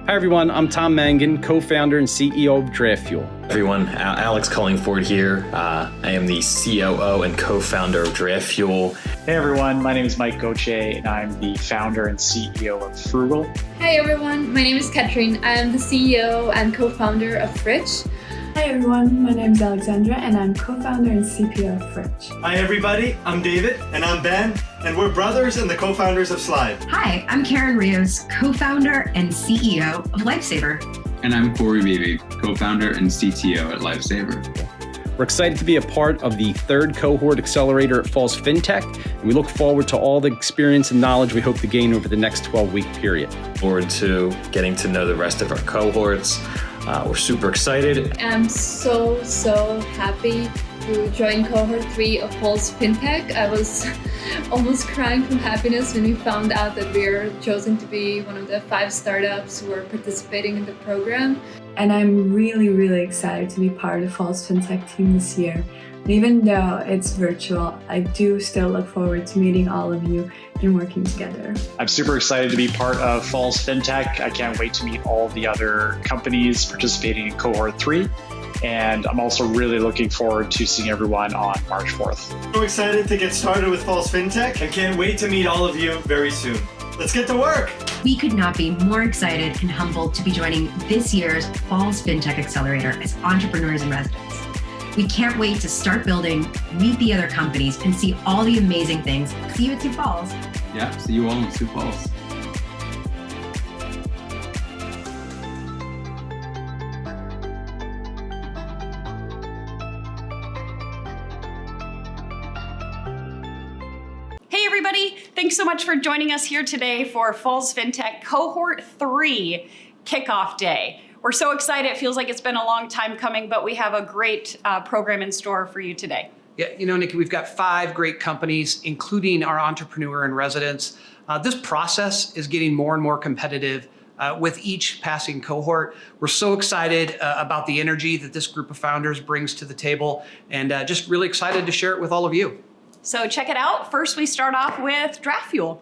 Hi everyone, I'm Tom Mangan, co-founder and CEO of DraftFuel. Everyone, Alex Cullingford here. I am the COO and co-founder of DraftFuel. Hey everyone, my name is Mike Goche and I'm the founder and CEO of Frugl. Hi everyone, my name is Katrin. I am the CEO and co-founder of Frich. Hi everyone, my name is Alexandra and I'm co-founder and CPO of Frich. Hi everybody, I'm David and I'm Ben and we're brothers and the co-founders of Slyde. Hi, I'm Karen Rios, co-founder and CEO of Lifesaver. And I'm Corey Beebe, co-founder and CTO at Lifesaver. We're excited to be a part of the third cohort accelerator at Falls Fintech, and we look forward to all the experience and knowledge we hope to gain over the next 12-week period. Forward to getting to know the rest of our cohorts. We're super excited. I'm so happy to join cohort 3 of Falls Fintech. I was almost crying from happiness when we found out that we are chosen to be one of the 5 startups who are participating in the program. And I'm really excited to be part of the Falls Fintech team this year. And even though it's virtual, I do still look forward to meeting all of you and working together. I'm super excited to be part of Falls Fintech. I can't wait to meet all the other companies participating in cohort 3. And I'm also really looking forward to seeing everyone on March 4th. So excited to get started with Falls Fintech and can't wait to meet all of you very soon. Let's get to work. We could not be more excited and humbled to be joining this year's Falls Fintech Accelerator as entrepreneurs in residence. We can't wait to start building, meet the other companies, and see all the amazing things. See you at Sioux Falls. Yeah, see you all in Sioux Falls. Hey everybody, thanks so much for joining us here today for Falls Fintech Cohort 3 Kickoff Day. We're so excited. It feels like it's been a long time coming, but we have a great program in store for you today. Yeah, you know, Nikki, we've got 5 great companies, including our entrepreneur in residence. This process is getting more and more competitive with each passing cohort. We're so excited about the energy that this group of founders brings to the table, and just really excited to share it with all of you. So check it out. First, we start off with DraftFuel.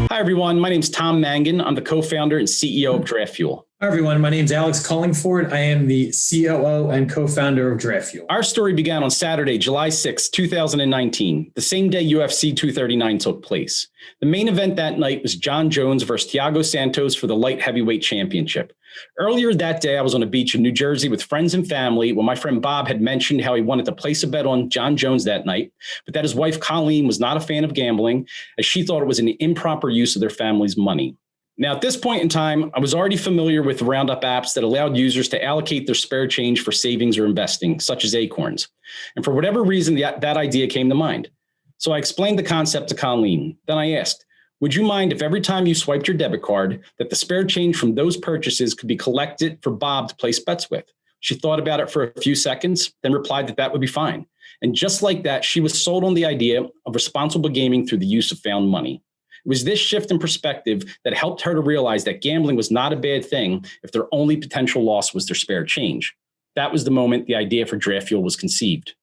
Hi everyone, my name's Tom Mangan. I'm the co-founder and CEO of DraftFuel. Hi everyone, my name is Alex Cullingford. I am the COO and co-founder of DraftFuel. Our story began on Saturday, July 6, 2019, the same day UFC 239 took place. The main event that night was John Jones versus Thiago Santos for the light heavyweight championship. Earlier that day, I was on a beach in New Jersey with friends and family when my friend Bob had mentioned how he wanted to place a bet on John Jones that night, but that his wife Colleen was not a fan of gambling as she thought it was an improper use of their family's money. Now, at this point in time, I was already familiar with Roundup apps that allowed users to allocate their spare change for savings or investing, such as Acorns. And for whatever reason, that idea came to mind. So I explained the concept to Colleen. Then I asked, would you mind if every time you swiped your debit card, that the spare change from those purchases could be collected for Bob to place bets with? She thought about it for a few seconds, then replied that would be fine. And just like that, she was sold on the idea of responsible gaming through the use of found money. It was this shift in perspective that helped her to realize that gambling was not a bad thing if their only potential loss was their spare change. That was the moment the idea for DraftFuel was conceived.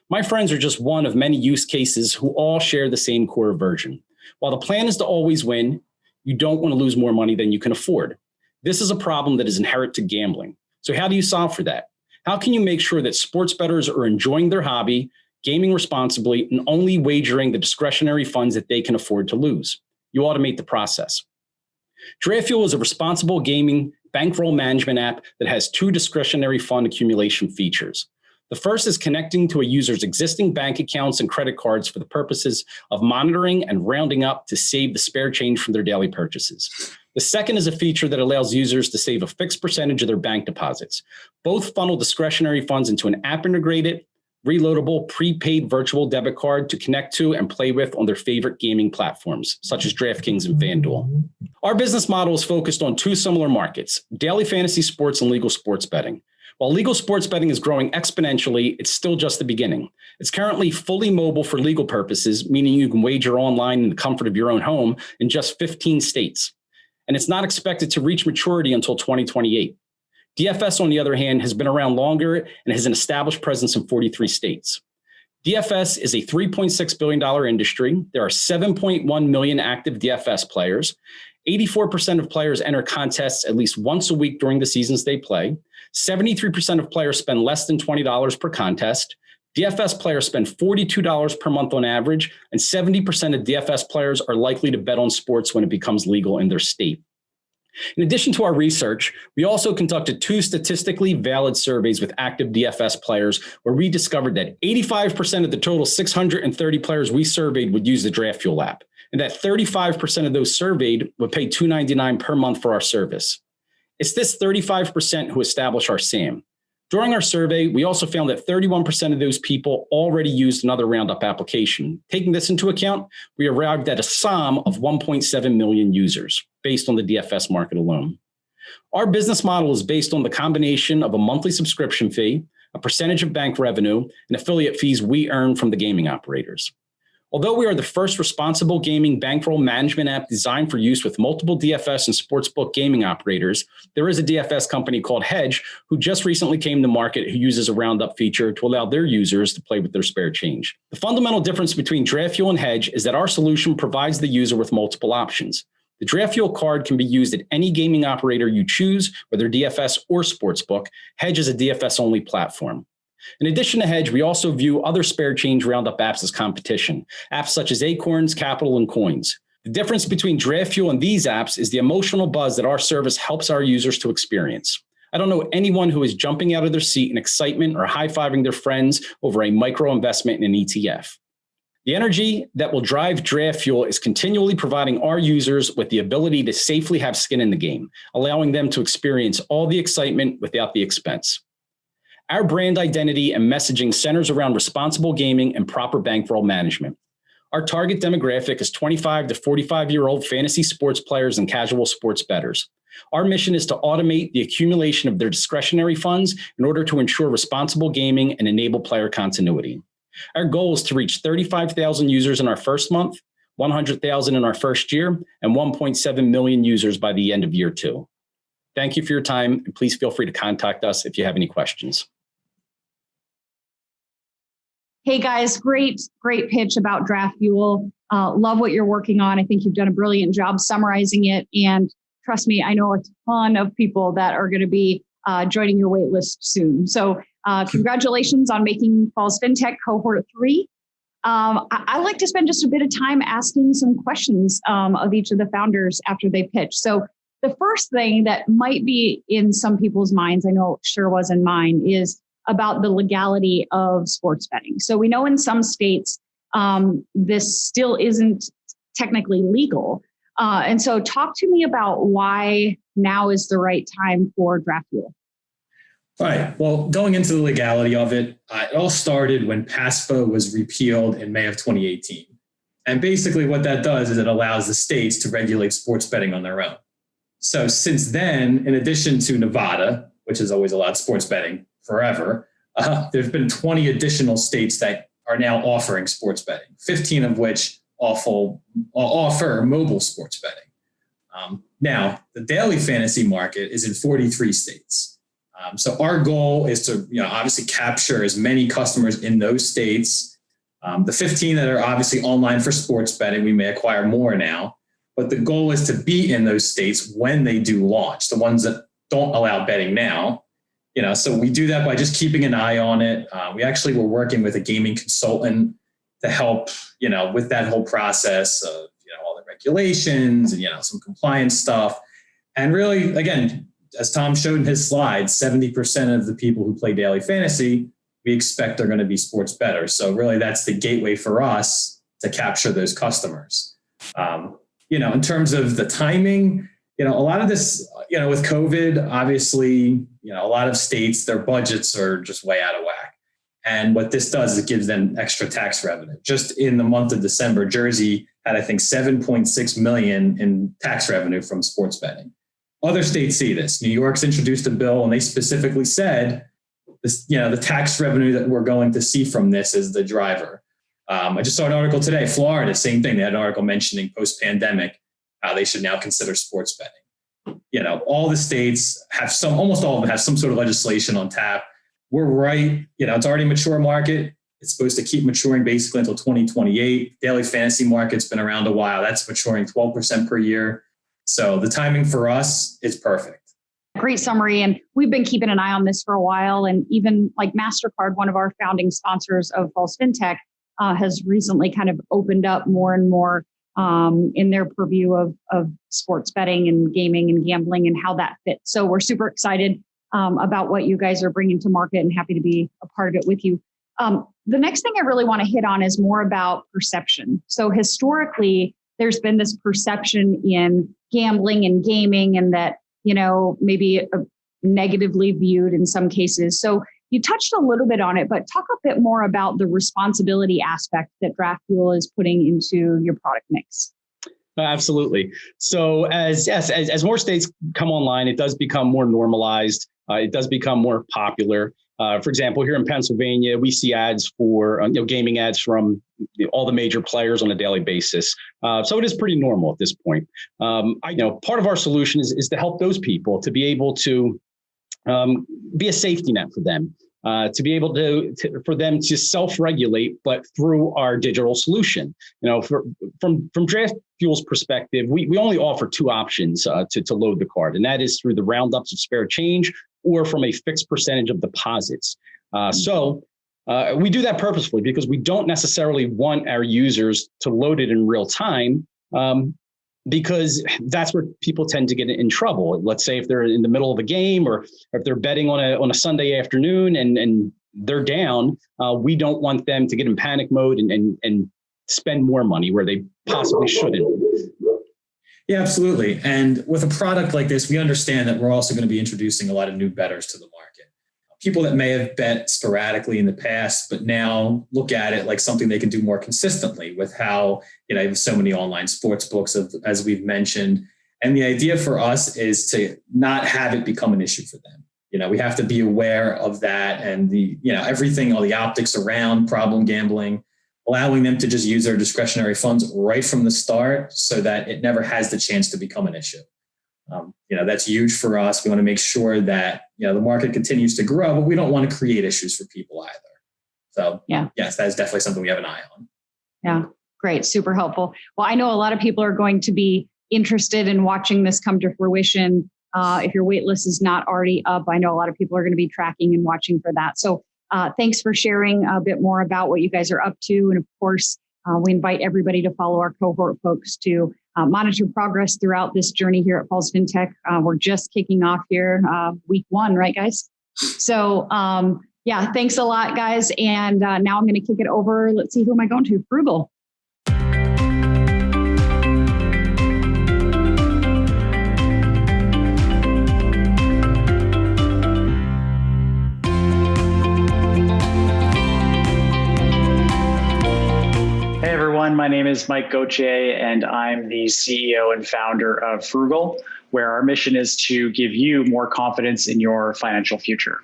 My friends are just one of many use cases who all share the same core version. While the plan is to always win, you don't want to lose more money than you can afford. This is a problem that is inherent to gambling. So how do you solve for that? How can you make sure that sports bettors are enjoying their hobby, gaming responsibly, and only wagering the discretionary funds that they can afford to lose? You automate the process. DraftFuel is a responsible gaming bankroll management app that has 2 discretionary fund accumulation features. The first is connecting to a user's existing bank accounts and credit cards for the purposes of monitoring and rounding up to save the spare change from their daily purchases. The second is a feature that allows users to save a fixed percentage of their bank deposits. Both funnel discretionary funds into an app-integrated, reloadable, prepaid virtual debit card to connect to and play with on their favorite gaming platforms, such as DraftKings and FanDuel. Our business model is focused on 2 similar markets, daily fantasy sports and legal sports betting. While legal sports betting is growing exponentially, it's still just the beginning. It's currently fully mobile for legal purposes, meaning you can wager online in the comfort of your own home in just 15 states. And it's not expected to reach maturity until 2028. DFS, on the other hand, has been around longer and has an established presence in 43 states. DFS is a $3.6 billion industry. There are 7.1 million active DFS players. 84% of players enter contests at least once a week during the seasons they play. 73% of players spend less than $20 per contest. DFS players spend $42 per month on average, and 70% of DFS players are likely to bet on sports when it becomes legal in their state. In addition to our research, we also conducted 2 statistically valid surveys with active DFS players where we discovered that 85% of the total 630 players we surveyed would use the DraftFuel app, and that 35% of those surveyed would pay $2.99 per month for our service. It's this 35% who establish our SAM. During our survey, we also found that 31% of those people already used another Roundup application. Taking this into account, we arrived at a sum of 1.7 million users based on the DFS market alone. Our business model is based on the combination of a monthly subscription fee, a percentage of bank revenue, and affiliate fees we earn from the gaming operators. Although we are the first responsible gaming bankroll management app designed for use with multiple DFS and sportsbook gaming operators, there is a DFS company called Hedge who just recently came to market who uses a Roundup feature to allow their users to play with their spare change. The fundamental difference between DraftFuel and Hedge is that our solution provides the user with multiple options. The DraftFuel card can be used at any gaming operator you choose, whether DFS or sportsbook. Hedge is a DFS-only platform. In addition to Hedge, we also view other spare change Roundup apps as competition, apps such as Acorns, Capital, and Coins. The difference between DraftFuel and these apps is the emotional buzz that our service helps our users to experience. I don't know anyone who is jumping out of their seat in excitement or high-fiving their friends over a micro investment in an ETF. The energy that will drive DraftFuel is continually providing our users with the ability to safely have skin in the game, allowing them to experience all the excitement without the expense. Our brand identity and messaging centers around responsible gaming and proper bankroll management. Our target demographic is 25 to 45-year-old fantasy sports players and casual sports bettors. Our mission is to automate the accumulation of their discretionary funds in order to ensure responsible gaming and enable player continuity. Our goal is to reach 35,000 users in our first month, 100,000 in our first year, and 1.7 million users by the end of year 2. Thank you for your time, and please feel free to contact us if you have any questions. Hey guys, great pitch about DraftFuel. Love what you're working on. I think you've done a brilliant job summarizing it. And trust me, I know a ton of people that are going to be joining your wait list soon. So congratulations on making Falls Fintech Cohort 3. I like to spend just a bit of time asking some questions of each of the founders after they pitch. So the first thing that might be in some people's minds, I know it sure was in mine, is about the legality of sports betting. So we know in some states, this still isn't technically legal. And so talk to me about why now is the right time for DraftFuel. All right. Well, going into the legality of it, it all started when PASPA was repealed in May of 2018. And basically what that does is it allows the states to regulate sports betting on their own. So since then, in addition to Nevada, which has always allowed sports betting forever, there's been 20 additional states that are now offering sports betting, 15 of which offer mobile sports betting. Now, the daily fantasy market is in 43 states. So our goal is to, obviously capture as many customers in those states. The 15 that are obviously online for sports betting, we may acquire more now, but the goal is to be in those states when they do launch, the ones that don't allow betting now. So we do that by just keeping an eye on it. We actually were working with a gaming consultant to help, with that whole process of, all the regulations and, some compliance stuff. And really, again, as Tom showed in his slide, 70% of the people who play daily fantasy, we expect are going to be sports bettors. So really that's the gateway for us to capture those customers. In terms of the timing, a lot of this, with COVID, obviously, a lot of states, their budgets are just way out of whack. And what this does is it gives them extra tax revenue. Just in the month of December, Jersey had, I think, 7.6 million in tax revenue from sports betting. Other states see this. New York's introduced a bill and they specifically said, this, the tax revenue that we're going to see from this is the driver. I just saw an article today, Florida, same thing. They had an article mentioning post-pandemic, how they should now consider sports betting. All the states have almost all of them have some sort of legislation on tap. We're right. It's already a mature market. It's supposed to keep maturing basically until 2028. Daily fantasy market's been around a while. That's maturing 12% per year. So the timing for us is perfect. Great summary. And we've been keeping an eye on this for a while. And even like MasterCard, one of our founding sponsors of Falls Fintech, has recently kind of opened up more and more in their purview of sports betting and gaming and gambling and how that fits. So we're super excited about what you guys are bringing to market and happy to be a part of it with you. The next thing I really want to hit on is more about perception. So historically, there's been this perception in gambling and gaming and that, maybe negatively viewed in some cases. So you touched a little bit on it, but talk a bit more about the responsibility aspect that DraftFuel is putting into your product mix. Absolutely. So as more states come online, it does become more normalized. It does become more popular. For example, here in Pennsylvania, we see ads for gaming ads from all the major players on a daily basis. So it is pretty normal at this point. I know part of our solution is to help those people to be able to be a safety net for them, to be able for them to self-regulate, but through our digital solution. From DraftFuel's perspective, we only offer two options to load the card, and that is through the roundups of spare change or from a fixed percentage of deposits. So we do that purposefully because we don't necessarily want our users to load it in real time, because that's where people tend to get in trouble. Let's say if they're in the middle of a game or if they're betting on a Sunday afternoon and they're down, we don't want them to get in panic mode and spend more money where they possibly shouldn't. Yeah, absolutely. And with a product like this, we understand that we're also going to be introducing a lot of new bettors to the market. People that may have bet sporadically in the past, but now look at it like something they can do more consistently with how, you have so many online sports books, as we've mentioned. And the idea for us is to not have it become an issue for them. We have to be aware of that and everything, all the optics around problem gambling, allowing them to just use their discretionary funds right from the start so that it never has the chance to become an issue. That's huge for us. We want to make sure that, the market continues to grow, but we don't want to create issues for people either. So yes, that is definitely something we have an eye on. Yeah, great. Super helpful. Well, I know a lot of people are going to be interested in watching this come to fruition. If your wait list is not already up, I know a lot of people are going to be tracking and watching for that. So thanks for sharing a bit more about what you guys are up to. And of course, we invite everybody to follow our cohort folks to monitor progress throughout this journey here at Falls Fintech. We're just kicking off here week 1, right, guys? So thanks a lot, guys. And now I'm going to kick it over. Let's see, who am I going to? Frugl. Hey everyone, my name is Mike Gauthier and I'm the CEO and founder of Frugl, where our mission is to give you more confidence in your financial future.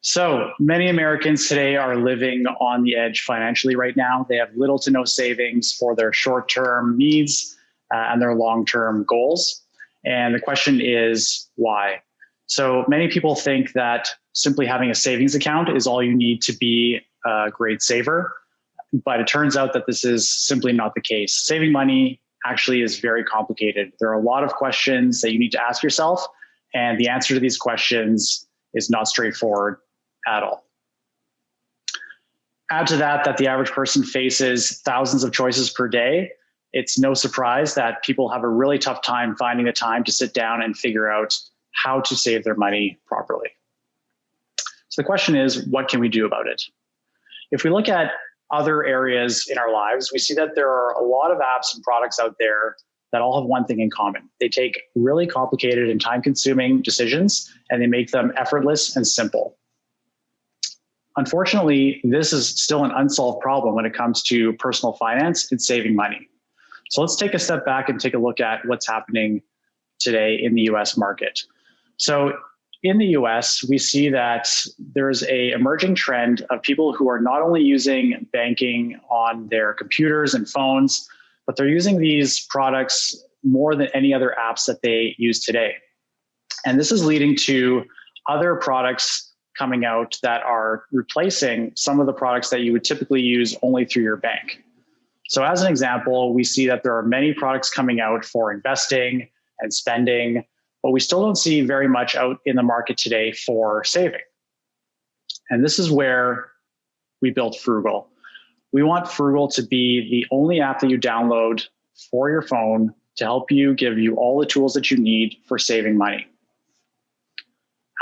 So many Americans today are living on the edge financially right now. They have little to no savings for their short-term needs and their long-term goals. And the question is why? So many people think that simply having a savings account is all you need to be a great saver. But it turns out that this is simply not the case. Saving money actually is very complicated. There are a lot of questions that you need to ask yourself, and the answer to these questions is not straightforward at all. Add to that the average person faces thousands of choices per day. It's no surprise that people have a really tough time finding the time to sit down and figure out how to save their money properly. So the question is, what can we do about it? If we look at other areas in our lives, we see that there are a lot of apps and products out there that all have one thing in common. They take really complicated and time-consuming decisions and they make them effortless and simple. Unfortunately, this is still an unsolved problem when it comes to personal finance and saving money. So let's take a step back and take a look at what's happening today in the US market. So in the US, we see that there's an emerging trend of people who are not only using banking on their computers and phones, but they're using these products more than any other apps that they use today. And this is leading to other products coming out that are replacing some of the products that you would typically use only through your bank. So as an example, we see that there are many products coming out for investing and spending, but we still don't see very much out in the market today for saving. And this is where we built Frugl. We want Frugl to be the only app that you download for your phone to help you give you all the tools that you need for saving money.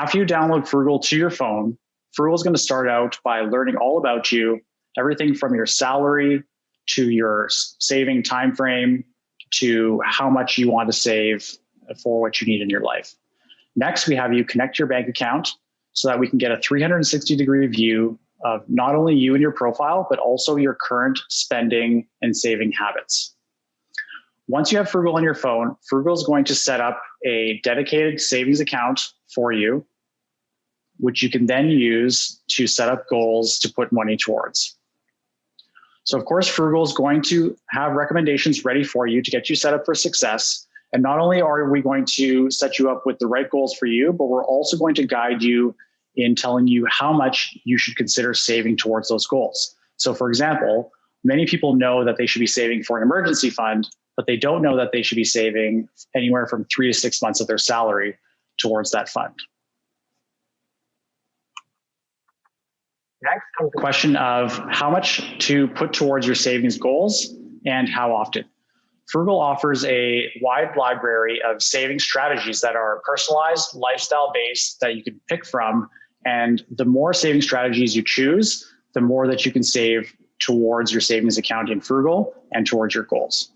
After you download Frugl to your phone, Frugl is going to start out by learning all about you, everything from your salary to your saving time frame to how much you want to save for what you need in your life. Next, we have you connect your bank account so that we can get a 360-degree view of not only you and your profile, but also your current spending and saving habits. Once you have Frugl on your phone, Frugl is going to set up a dedicated savings account for you, which you can then use to set up goals to put money towards. So of course, Frugl is going to have recommendations ready for you to get you set up for success. And not only are we going to set you up with the right goals for you, but we're also going to guide you in telling you how much you should consider saving towards those goals. So for example, many people know that they should be saving for an emergency fund, but they don't know that they should be saving anywhere from 3 to 6 months of their salary towards that fund. Next comes the question of how much to put towards your savings goals and how often. Frugl offers a wide library of saving strategies that are personalized, lifestyle-based that you can pick from. And the more saving strategies you choose, the more that you can save towards your savings account in Frugl and towards your goals.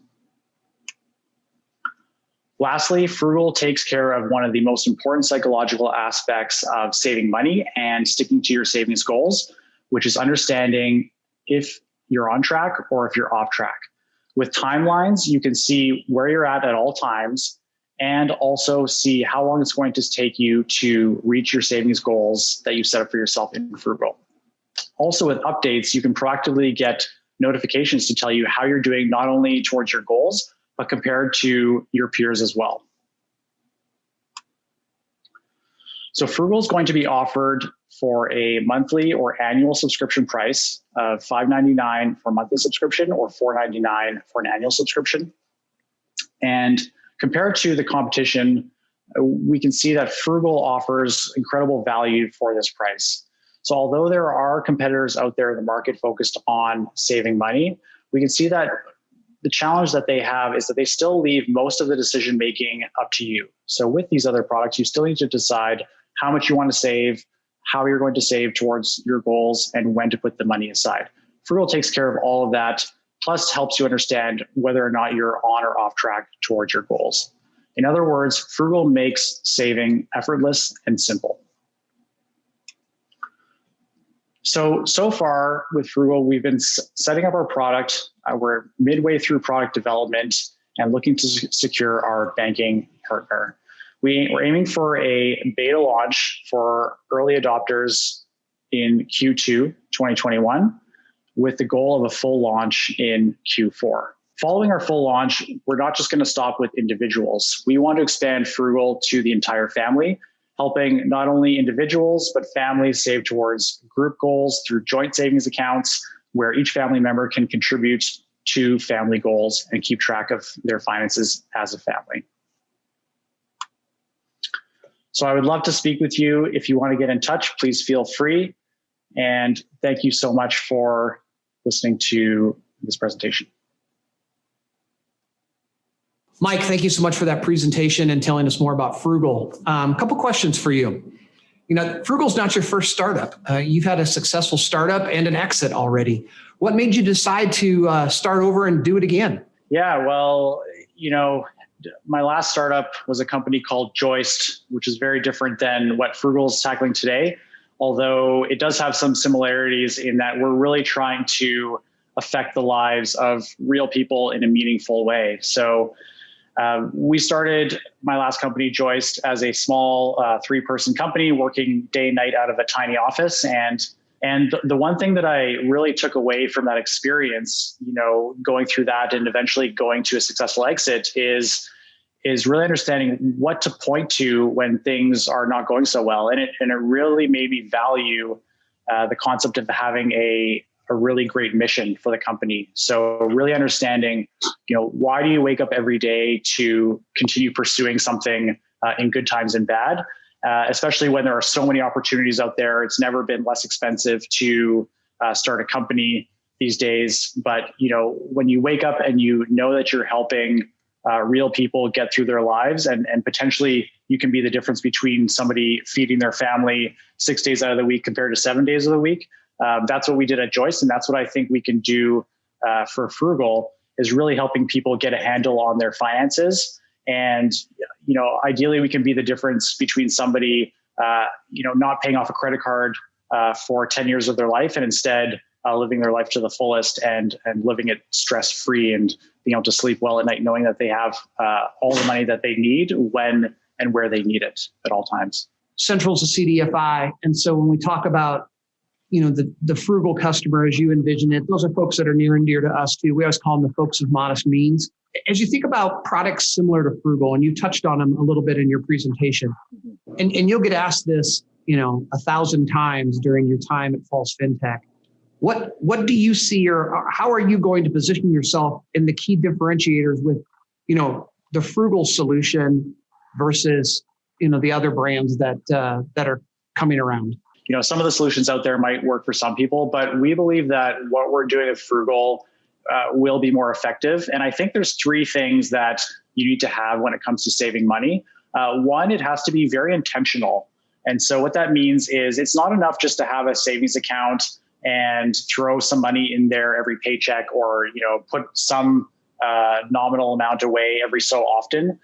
Lastly, Frugl takes care of one of the most important psychological aspects of saving money and sticking to your savings goals, which is understanding if you're on track or if you're off track. With timelines, you can see where you're at all times and also see how long it's going to take you to reach your savings goals that you set up for yourself in Frugl. Also with updates, you can proactively get notifications to tell you how you're doing not only towards your goals, but compared to your peers as well. So Frugl is going to be offered for a monthly or annual subscription price of $5.99 for a monthly subscription or $4.99 for an annual subscription. And compared to the competition, we can see that Frugl offers incredible value for this price. So although there are competitors out there in the market focused on saving money, we can see that the challenge that they have is that they still leave most of the decision making up to you. So with these other products, you still need to decide how much you want to save, how you're going to save towards your goals, and when to put the money aside. Frugl takes care of all of that, plus helps you understand whether or not you're on or off track towards your goals. In other words, Frugl makes saving effortless and simple. So far with Frugl, we've been setting up our product. We're midway through product development and looking to secure our banking partner. We're aiming for a beta launch for early adopters in Q2 2021 with the goal of a full launch in Q4. Following our full launch, we're not just going to stop with individuals. We want to expand Frugl to the entire family, helping not only individuals, but families save towards group goals through joint savings accounts, where each family member can contribute to family goals and keep track of their finances as a family. So I would love to speak with you. If you want to get in touch, please feel free. And thank you so much for listening to this presentation. Mike, thank you so much for that presentation and telling us more about Frugl. A couple questions for you. You know, Frugal's not your first startup. You've had a successful startup and an exit already. What made you decide to start over and do it again? Yeah, well, you know, my last startup was a company called Joist, which is very different than what Frugl is tackling today, although it does have some similarities in that we're really trying to affect the lives of real people in a meaningful way. So we started my last company, Joist, as a small 3-person company working day and night out of a tiny office. And the one thing that I really took away from that experience, you know, going through that and eventually going to a successful exit is is really understanding what to point to when things are not going so well. And it really made me value the concept of having a really great mission for the company. So really understanding, why do you wake up every day to continue pursuing something in good times and bad, especially when there are so many opportunities out there. It's never been less expensive to start a company these days. But, when you wake up and you know that you're helping real people get through their lives, and potentially you can be the difference between somebody feeding their family 6 days out of the week compared to 7 days of the week. That's what we did at Joyce. And that's what I think we can do for Frugl, is really helping people get a handle on their finances. And, ideally we can be the difference between somebody, not paying off a credit card for 10 years of their life, and instead living their life to the fullest and living it stress-free, and being able to sleep well at night, knowing that they have all the money that they need when and where they need it at all times. Central to CDFI. And so when we talk about, the frugal customer as you envision it, those are folks that are near and dear to us too. We always call them the folks of modest means. As you think about products similar to Frugl, and you touched on them a little bit in your presentation, and you'll get asked this, 1,000 times during your time at Falls Fintech. What do you see, or how are you going to position yourself in the key differentiators with, the Frugl solution versus, the other brands that are coming around? Some of the solutions out there might work for some people, but we believe that what we're doing at Frugl will be more effective. And I think there's three things that you need to have when it comes to saving money. One, it has to be very intentional. And so what that means is it's not enough just to have a savings account and throw some money in there every paycheck, or, put some nominal amount away every so often,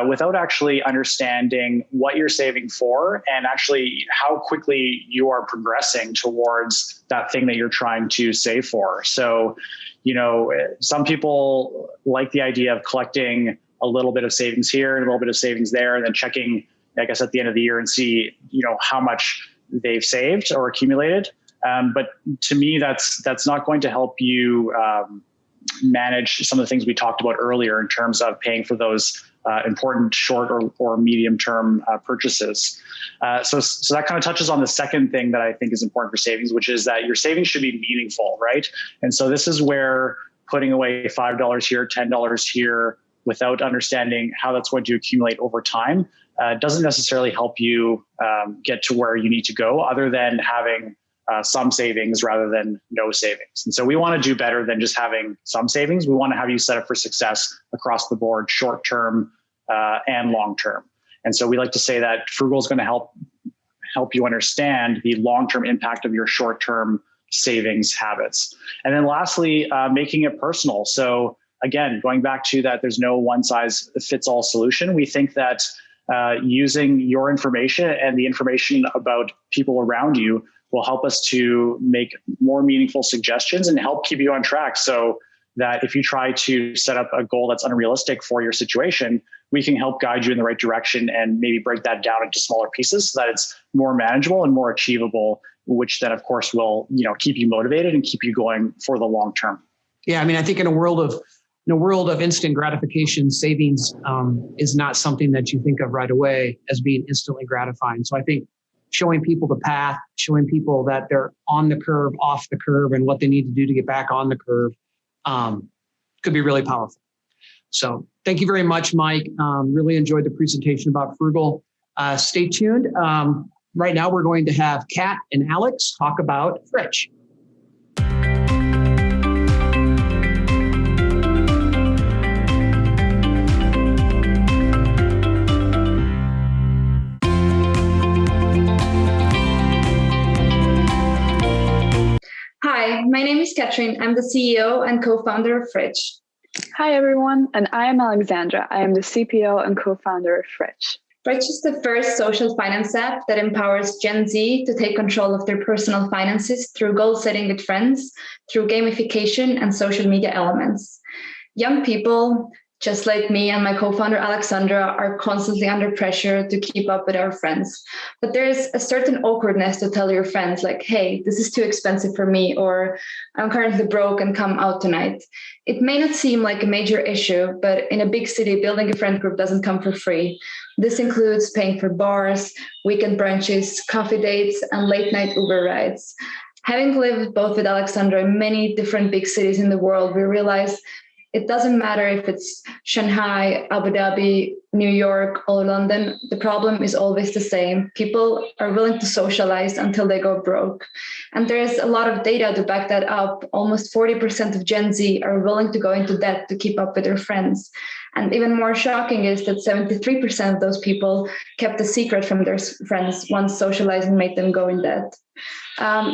without actually understanding what you're saving for and actually how quickly you are progressing towards that thing that you're trying to save for. So, some people like the idea of collecting a little bit of savings here and a little bit of savings there, and then checking, I guess, at the end of the year and see, how much they've saved or accumulated. But to me, that's not going to help you manage some of the things we talked about earlier in terms of paying for those important short or medium term purchases. So that kind of touches on the second thing that I think is important for savings, which is that your savings should be meaningful, right? And so this is where putting away $5 here, $10 here, without understanding how that's going to accumulate over time, doesn't necessarily help you get to where you need to go, other than having some savings rather than no savings. And so we want to do better than just having some savings. We want to have you set up for success across the board, short term and long term. And so we like to say that Frugl is going to help you understand the long-term impact of your short-term savings habits. And then lastly, making it personal. So again, going back to that, there's no one-size-fits-all solution. We think that using your information and the information about people around you will help us to make more meaningful suggestions and help keep you on track, so that if you try to set up a goal that's unrealistic for your situation, we can help guide you in the right direction and maybe break that down into smaller pieces so that it's more manageable and more achievable, which then of course will, keep you motivated and keep you going for the long term. Yeah, I mean, I think in a world of instant gratification, savings is not something that you think of right away as being instantly gratifying. So I think showing people the path, showing people that they're on the curve, off the curve, and what they need to do to get back on the curve could be really powerful. So thank you very much, Mike. Really enjoyed the presentation about Frugl. Stay tuned. Right now, we're going to have Kat and Alex talk about Frich. Hi, my name is Katrin. I'm the CEO and co-founder of Frich. Hi, everyone. And I am Alexandra. I am the CPO and co-founder of Frich. Frich is the first social finance app that empowers Gen Z to take control of their personal finances through goal setting with friends, through gamification and social media elements. Young people just like me and my co-founder Alexandra are constantly under pressure to keep up with our friends. But there's a certain awkwardness to tell your friends like, hey, this is too expensive for me, or I'm currently broke and come out tonight. It may not seem like a major issue, but in a big city, building a friend group doesn't come for free. This includes paying for bars, weekend brunches, coffee dates, and late night Uber rides. Having lived both with Alexandra in many different big cities in the world, we realized it doesn't matter if it's Shanghai, Abu Dhabi, New York, or London. The problem is always the same. People are willing to socialize until they go broke. And there's a lot of data to back that up. Almost 40% of Gen Z are willing to go into debt to keep up with their friends. And even more shocking is that 73% of those people kept a secret from their friends once socializing made them go in debt.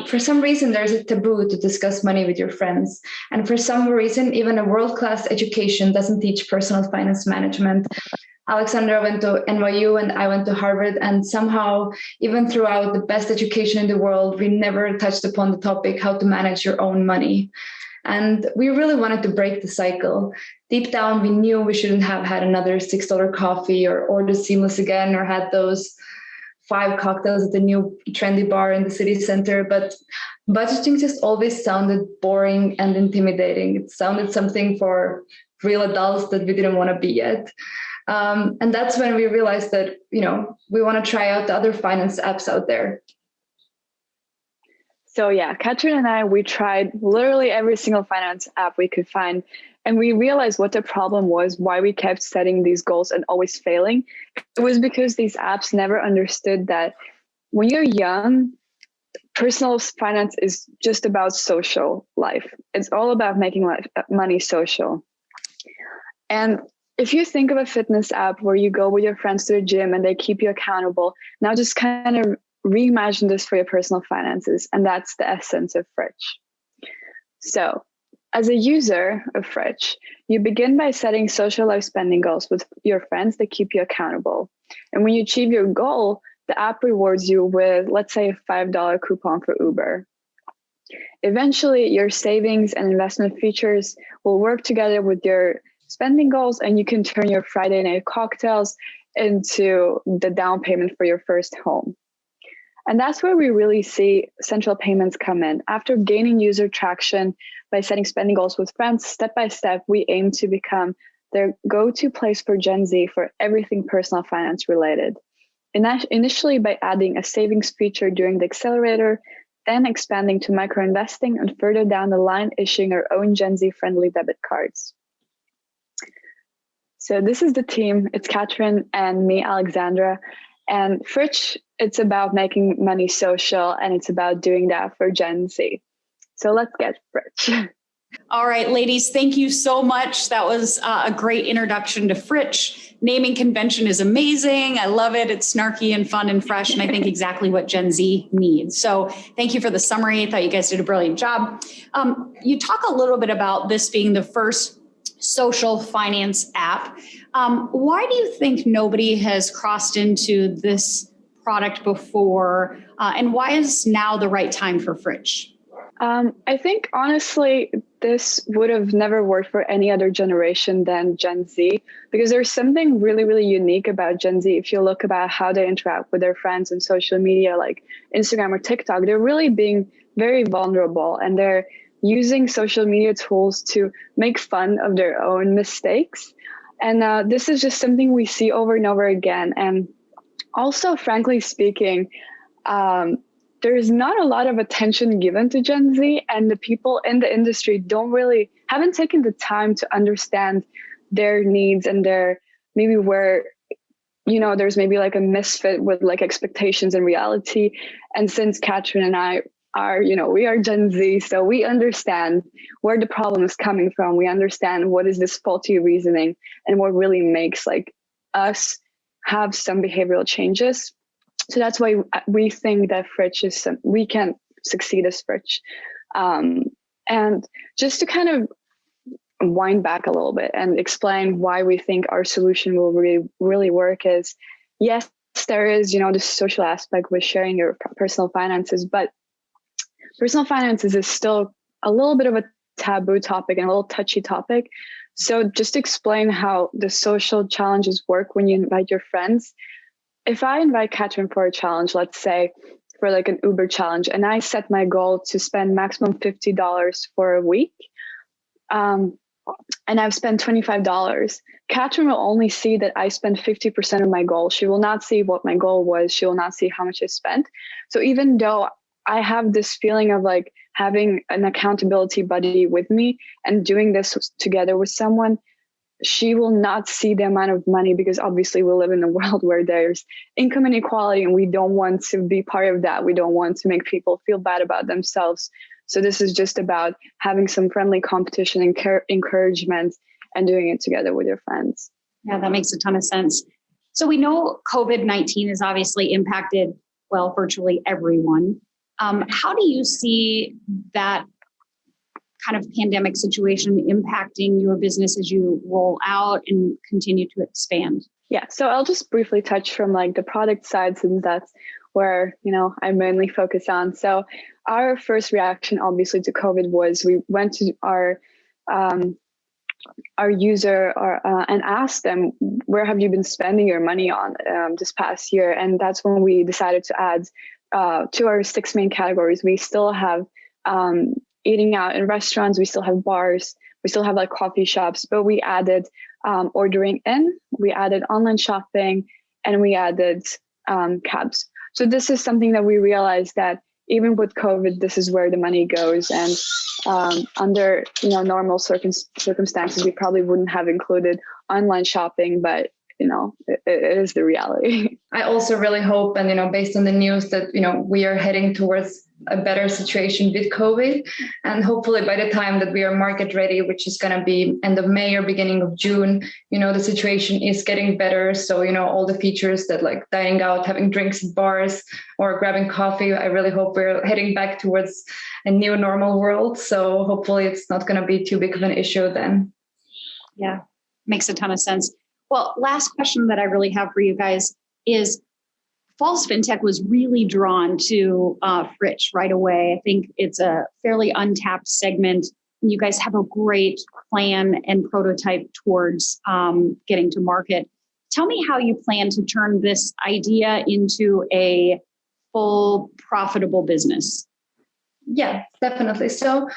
For some reason, there's a taboo to discuss money with your friends. And for some reason, even a world-class education doesn't teach personal finance management. Alexandra went to NYU and I went to Harvard. And somehow, even throughout the best education in the world, we never touched upon the topic, how to manage your own money. And we really wanted to break the cycle. Deep down, we knew we shouldn't have had another $6 coffee or ordered Seamless again or had those 5 cocktails at the new trendy bar in the city center, but budgeting just always sounded boring and intimidating. It sounded something for real adults that we didn't want to be yet. And that's when we realized that, we want to try out the other finance apps out there. So yeah, Katrin and I, we tried literally every single finance app we could find. And we realized what the problem was, why we kept setting these goals and always failing. It was because these apps never understood that when you're young, personal finance is just about social life. It's all about making money social. And if you think of a fitness app where you go with your friends to the gym and they keep you accountable, now just kind of reimagine this for your personal finances. And that's the essence of Frich. So, as a user of Frich, you begin by setting social life spending goals with your friends that keep you accountable. And when you achieve your goal, the app rewards you with, let's say, a $5 coupon for Uber. Eventually, your savings and investment features will work together with your spending goals, and you can turn your Friday night cocktails into the down payment for your first home. And that's where we really see central payments come in. After gaining user traction by setting spending goals with friends, step by step, we aim to become their go-to place for Gen Z for everything personal finance related. Initially by adding a savings feature during the accelerator, then expanding to micro-investing, and further down the line, issuing our own Gen Z-friendly debit cards. So this is the team. It's Katrin and me, Alexandra. And Frich, it's about making money social, and it's about doing that for Gen Z. So let's get Frich. All right, ladies, thank you so much. That was a great introduction to Frich. Naming convention is amazing. I love it. It's snarky and fun and fresh, and I think exactly what Gen Z needs. So thank you for the summary. I thought you guys did a brilliant job. You talk a little bit about this being the first social finance app. Why do you think nobody has crossed into this product before? And why is now the right time for Frich? I think, honestly, this would have never worked for any other generation than Gen Z, because there's something really, really unique about Gen Z. If you look about how they interact with their friends on social media, like Instagram or TikTok, they're really being very vulnerable, and they're using social media tools to make fun of their own mistakes. And this is just something we see over and over again. And also, frankly speaking, there's not a lot of attention given to Gen Z, and the people in the industry haven't taken the time to understand their needs and their maybe where, there's maybe like a misfit with like expectations and reality. And since Katrin and I are, we are Gen Z, so we understand where the problem is coming from. We understand what is this faulty reasoning and what really makes like us have some behavioral changes. So that's why we think that Frich we can succeed as Frich. And just to kind of wind back a little bit and explain why we think our solution will really, really work is, yes, there is, the social aspect with sharing your personal finances, but personal finances is still a little bit of a taboo topic and a little touchy topic, So just explain how the social challenges work when you invite your friends. If I invite Catherine for a challenge, let's say for like an Uber challenge, and I set my goal to spend maximum $50 for a week, and I've spent $25, Catherine will only see that I spent 50% of my goal. She will not see what my goal was. She will not see how much I spent. So even though I have this feeling of like having an accountability buddy with me and doing this together with someone, she will not see the amount of money, because obviously we live in a world where there's income inequality and we don't want to be part of that. We don't want to make people feel bad about themselves. So this is just about having some friendly competition and encouragement and doing it together with your friends. Yeah, that makes a ton of sense. So we know COVID-19 has obviously impacted, well, virtually everyone. How do you see that kind of pandemic situation impacting your business as you roll out and continue to expand? Yeah, so I'll just briefly touch from like the product side, since that's where, I mainly focus on. So our first reaction, obviously, to COVID was we went to our user and asked them, where have you been spending your money on this past year? And that's when we decided to add to our 6 main categories. We still have eating out in restaurants, we still have bars, we still have like coffee shops, but we added ordering in, we added online shopping, and we added cabs. So this is something that we realized that even with COVID, this is where the money goes. And under normal circumstances, we probably wouldn't have included online shopping, but it is the reality. I also really hope, and based on the news, that we are heading towards a better situation with COVID, and hopefully by the time that we are market ready, which is going to be end of May or beginning of June, the situation is getting better. So all the features that like dining out, having drinks at bars, or grabbing coffee, I really hope we're heading back towards a new normal world. So hopefully it's not going to be too big of an issue then. Yeah, makes a ton of sense. Well, last question that I really have for you guys is, Falls Fintech was really drawn to Frich right away. I think it's a fairly untapped segment. You guys have a great plan and prototype towards getting to market. Tell me how you plan to turn this idea into a full profitable business. Yeah, definitely. So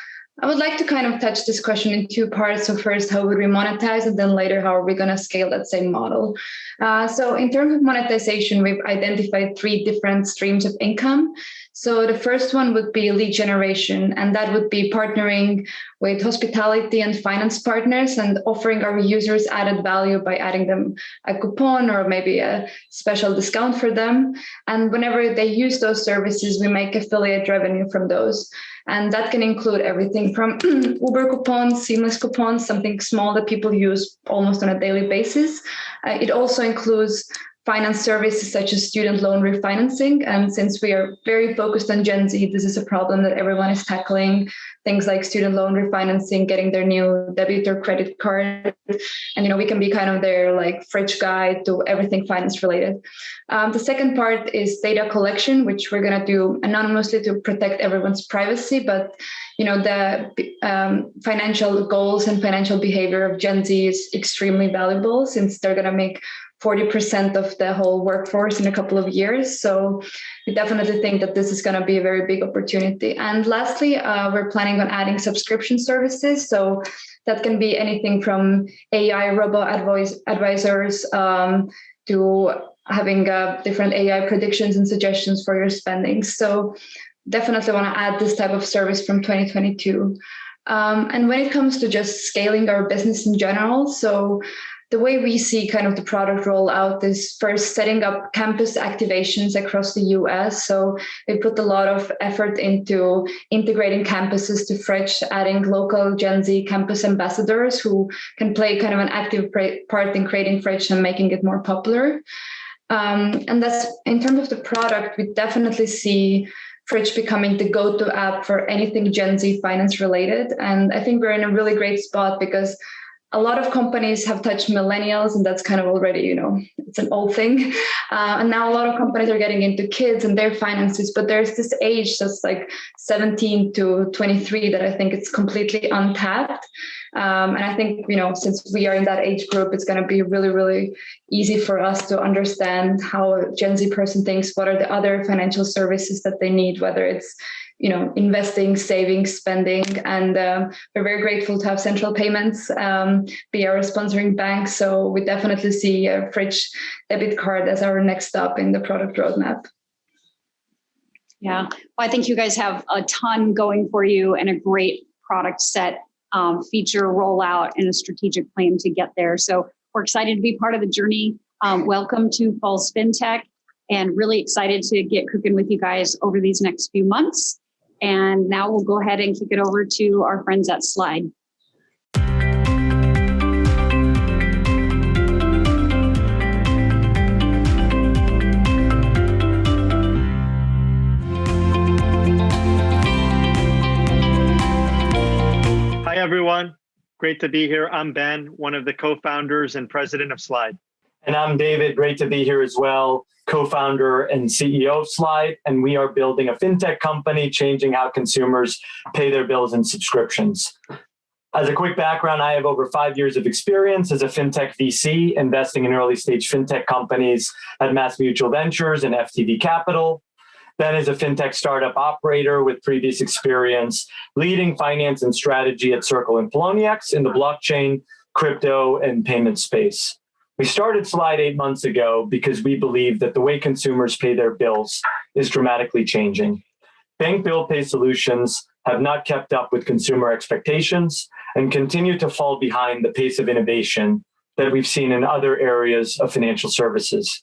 I would like to kind of touch this question in 2 parts. So first, how would we monetize? And then later, how are we going to scale that same model? So in terms of monetization, we've identified 3 different streams of income. So the first one would be lead generation, and that would be partnering with hospitality and finance partners and offering our users added value by adding them a coupon or maybe a special discount for them. And whenever they use those services, we make affiliate revenue from those. And that can include everything from Uber coupons, seamless coupons, something small that people use almost on a daily basis. It also includes finance services such as student loan refinancing. And since we are very focused on Gen Z, this is a problem that everyone is tackling. Things like student loan refinancing, getting their new debit or credit card. And, we can be kind of their like Frich guide to everything finance related. The second part is data collection, which we're going to do anonymously to protect everyone's privacy. But, the financial goals and financial behavior of Gen Z is extremely valuable, since they're going to make 40% of the whole workforce in a couple of years. So we definitely think that this is going to be a very big opportunity. And lastly, we're planning on adding subscription services. So that can be anything from AI robo-advisors to having different AI predictions and suggestions for your spending. So definitely want to add this type of service from 2022. And when it comes to just scaling our business in general, so the way we see kind of the product rollout is first setting up campus activations across the US. So we put a lot of effort into integrating campuses to Frich, adding local Gen Z campus ambassadors who can play kind of an active part in creating Frich and making it more popular. And that's in terms of the product, we definitely see Frich becoming the go-to app for anything Gen Z finance related. And I think we're in a really great spot because a lot of companies have touched millennials, and that's kind of already, it's an old thing. And now a lot of companies are getting into kids and their finances, but there's this age that's like 17 to 23 that I think it's completely untapped. And I think, since we are in that age group, it's going to be really, really easy for us to understand how a Gen Z person thinks, what are the other financial services that they need, whether it's investing, saving, spending. And we're very grateful to have Central Payments be our sponsoring bank. So we definitely see Frich debit card as our next stop in the product roadmap. Yeah, well, I think you guys have a ton going for you and a great product set, feature rollout, and a strategic plan to get there. So we're excited to be part of the journey. Welcome to Falls Fintech, and really excited to get cooking with you guys over these next few months. And now we'll go ahead and kick it over to our friends at Slyde. Hi, everyone. Great to be here. I'm Ben, one of the co-founders and president of Slyde. And I'm David. Great to be here as well, co-founder and CEO of Slyde. And we are building a fintech company, changing how consumers pay their bills and subscriptions. As a quick background, I have over 5 years of experience as a fintech VC, investing in early stage fintech companies at Mass Mutual Ventures and FTV Capital. Then as a fintech startup operator with previous experience leading finance and strategy at Circle and Poloniex in the blockchain, crypto, and payment space. We started Slyde 8 months ago because we believe that the way consumers pay their bills is dramatically changing. Bank bill pay solutions have not kept up with consumer expectations and continue to fall behind the pace of innovation that we've seen in other areas of financial services.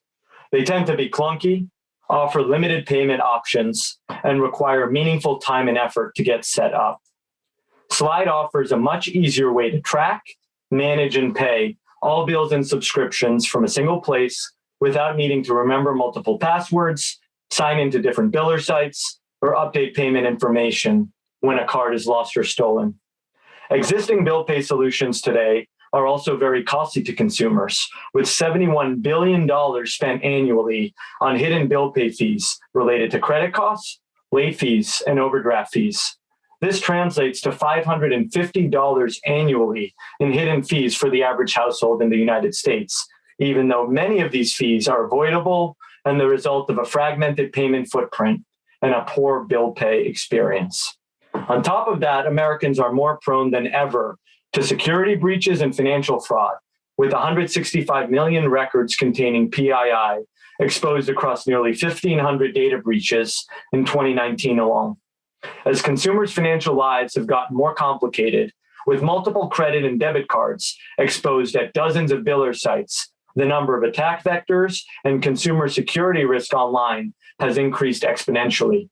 They tend to be clunky, offer limited payment options, and require meaningful time and effort to get set up. Slyde offers a much easier way to track, manage, and pay all bills and subscriptions from a single place without needing to remember multiple passwords, sign into different biller sites, or update payment information when a card is lost or stolen. Existing bill pay solutions today are also very costly to consumers, with $71 billion spent annually on hidden bill pay fees related to credit costs, late fees, and overdraft fees. This translates to $550 annually in hidden fees for the average household in the United States, even though many of these fees are avoidable and the result of a fragmented payment footprint and a poor bill pay experience. On top of that, Americans are more prone than ever to security breaches and financial fraud, with 165 million records containing PII exposed across nearly 1,500 data breaches in 2019 alone. As consumers' financial lives have gotten more complicated, with multiple credit and debit cards exposed at dozens of biller sites, the number of attack vectors and consumer security risk online has increased exponentially.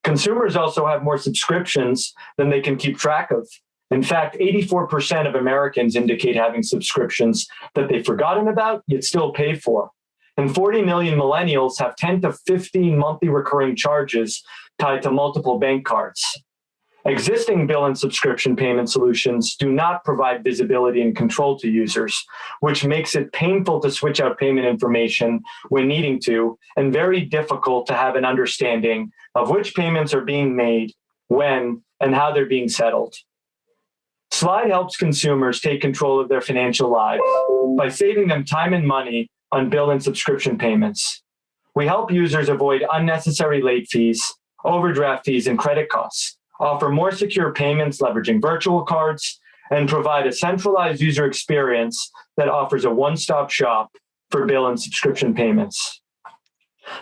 Consumers also have more subscriptions than they can keep track of. In fact, 84% of Americans indicate having subscriptions that they've forgotten about, yet still pay for. And 40 million millennials have 10 to 15 monthly recurring charges tied to multiple bank cards. Existing bill and subscription payment solutions do not provide visibility and control to users, which makes it painful to switch out payment information when needing to, and very difficult to have an understanding of which payments are being made, when, and how they're being settled. Slyde helps consumers take control of their financial lives by saving them time and money on bill and subscription payments. We help users avoid unnecessary late fees, overdraft fees, and credit costs, offer more secure payments leveraging virtual cards, and provide a centralized user experience that offers a one-stop shop for bill and subscription payments.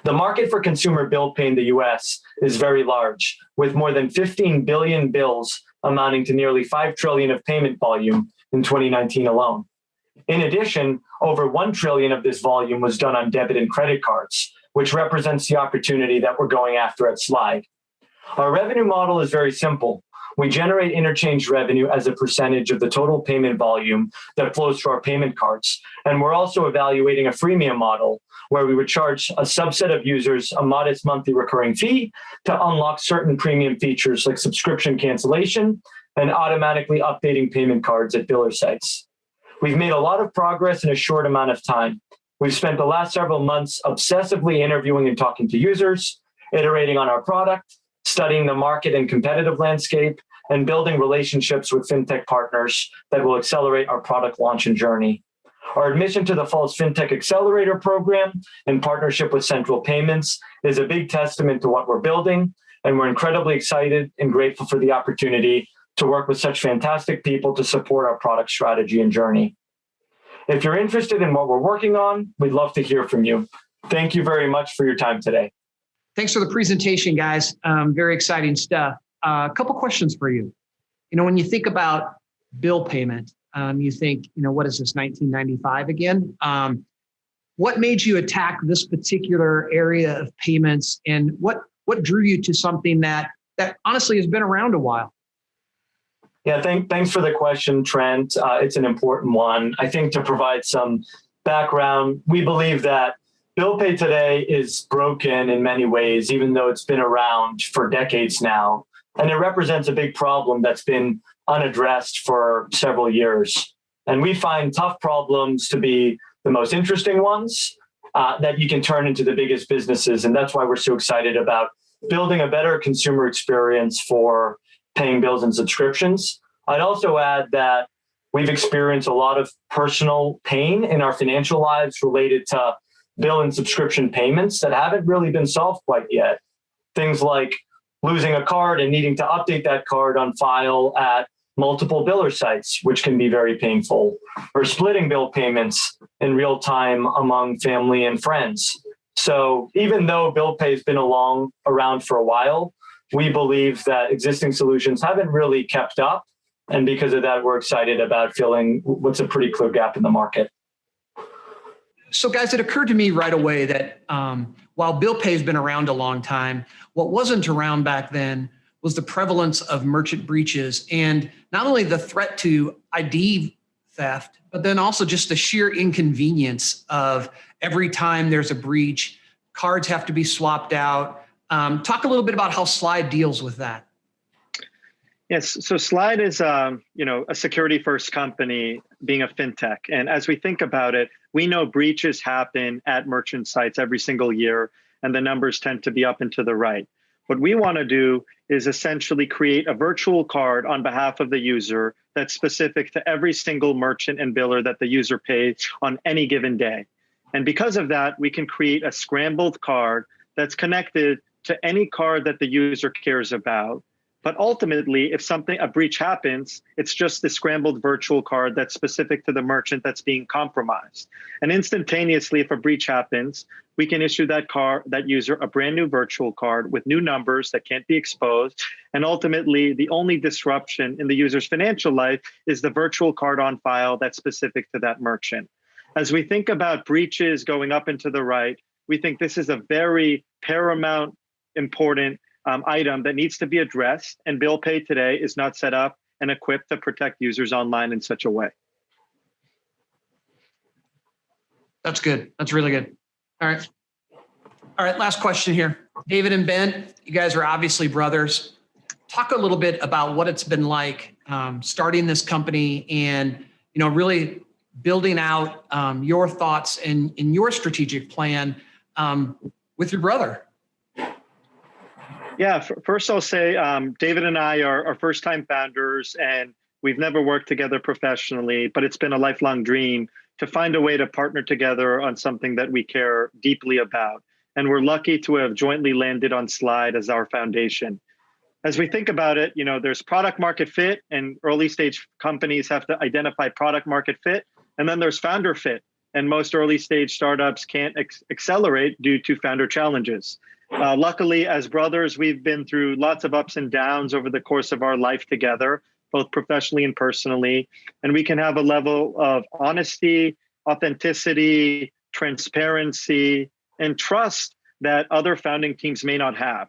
The market for consumer bill pay in the US is very large, with more than 15 billion bills amounting to nearly 5 trillion of payment volume in 2019 alone. In addition, over 1 trillion of this volume was done on debit and credit cards, which represents the opportunity that we're going after at Slyde. Our revenue model is very simple. We generate interchange revenue as a percentage of the total payment volume that flows through our payment cards. And we're also evaluating a freemium model where we would charge a subset of users a modest monthly recurring fee to unlock certain premium features like subscription cancellation and automatically updating payment cards at biller sites. We've made a lot of progress in a short amount of time. We've spent the last several months obsessively interviewing and talking to users, iterating on our product, studying the market and competitive landscape, and building relationships with fintech partners that will accelerate our product launch and journey. Our admission to the Falls Fintech Accelerator program in partnership with Central Payments is a big testament to what we're building, and we're incredibly excited and grateful for the opportunity to work with such fantastic people to support our product strategy and journey. If you're interested in what we're working on, we'd love to hear from you. Thank you very much for your time today. Thanks for the presentation, guys. Very exciting stuff. A couple questions for you. When you think about bill payment, you think, what is this, 1995 again? What made you attack this particular area of payments, and what drew you to something that honestly has been around a while? Yeah, thanks for the question, Trent. It's an important one. I think to provide some background, we believe that bill pay today is broken in many ways, even though it's been around for decades now. And it represents a big problem that's been unaddressed for several years. And we find tough problems to be the most interesting ones that you can turn into the biggest businesses. And that's why we're so excited about building a better consumer experience for paying bills and subscriptions. I'd also add that we've experienced a lot of personal pain in our financial lives related to bill and subscription payments that haven't really been solved quite yet. Things like losing a card and needing to update that card on file at multiple biller sites, which can be very painful, or splitting bill payments in real time among family and friends. So even though bill pay has been around for a while, we believe that existing solutions haven't really kept up. And because of that, we're excited about filling what's a pretty clear gap in the market. So guys, it occurred to me right away that while bill pay has been around a long time, what wasn't around back then was the prevalence of merchant breaches, and not only the threat to ID theft, but then also just the sheer inconvenience of every time there's a breach, cards have to be swapped out. Talk a little bit about how Slyde deals with that. Yes, so Slyde is a security-first company, being a fintech, and as we think about it, we know breaches happen at merchant sites every single year, and the numbers tend to be up and to the right. What we want to do is essentially create a virtual card on behalf of the user that's specific to every single merchant and biller that the user pays on any given day. And because of that, we can create a scrambled card that's connected to any card that the user cares about. But ultimately, if a breach happens, it's just the scrambled virtual card that's specific to the merchant that's being compromised. And instantaneously, if a breach happens, we can issue that user a brand new virtual card with new numbers that can't be exposed. And ultimately, the only disruption in the user's financial life is the virtual card on file that's specific to that merchant. As we think about breaches going up and to the right, we think this is a very paramount, important item that needs to be addressed, and bill pay today is not set up and equipped to protect users online in such a way. That's good. That's really good. All right. Last question here. David and Ben, you guys are obviously brothers. Talk a little bit about what it's been like starting this company and really building out your thoughts and your strategic plan with your brother. Yeah, first I'll say David and I are first-time founders, and we've never worked together professionally, but it's been a lifelong dream to find a way to partner together on something that we care deeply about. And we're lucky to have jointly landed on Slyde as our foundation. As we think about it, there's product market fit, and early stage companies have to identify product market fit. And then there's founder fit. And most early stage startups can't accelerate due to founder challenges. Luckily, as brothers, we've been through lots of ups and downs over the course of our life together, both professionally and personally. And we can have a level of honesty, authenticity, transparency, and trust that other founding teams may not have.